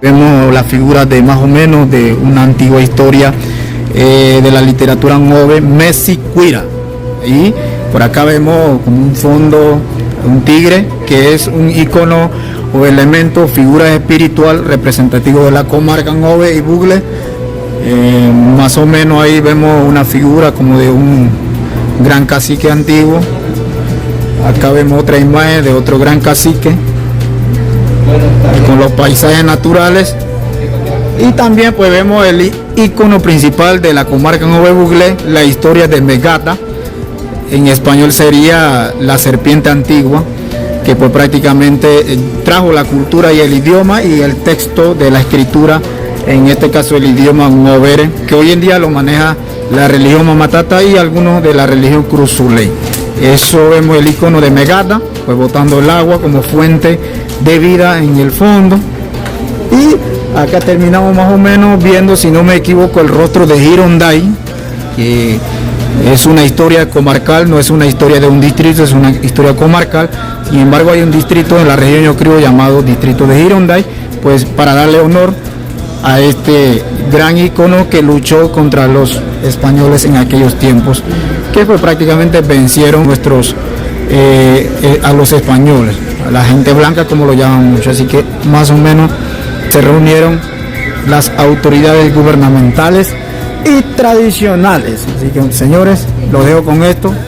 Vemos la figura de más o menos de una antigua historia de la literatura ngove, Messi Cuira. Y por acá vemos como un fondo, un tigre, que es un icono o elemento, figura espiritual representativo de la comarca ngove y bugle. Más o menos ahí vemos una figura como de un gran cacique antiguo. Acá vemos otra imagen de otro gran cacique con los paisajes naturales, y también pues vemos el icono principal de la comarca ngove bugle, la historia de Megata. En español sería la serpiente antigua, que pues prácticamente trajo la cultura y el idioma y el texto de la escritura, en este caso el idioma ngovere, que hoy en día lo maneja la religión Mamatata y algunos de la religión Cruzuley. Eso vemos el icono de Megata, pues botando el agua como fuente de vida en el fondo. Y acá terminamos más o menos viendo, si no me equivoco, el rostro de Girondai, que es una historia comarcal, no es una historia de un distrito, es una historia comarcal. Sin embargo, hay un distrito en la región Yocrío llamado distrito de Girondai, pues para darle honor a este gran ícono que luchó contra los españoles en aquellos tiempos, que pues prácticamente vencieron a los españoles, a la gente blanca como lo llaman mucho. Así que más o menos se reunieron las autoridades gubernamentales y tradicionales. Así que, señores, los dejo con esto.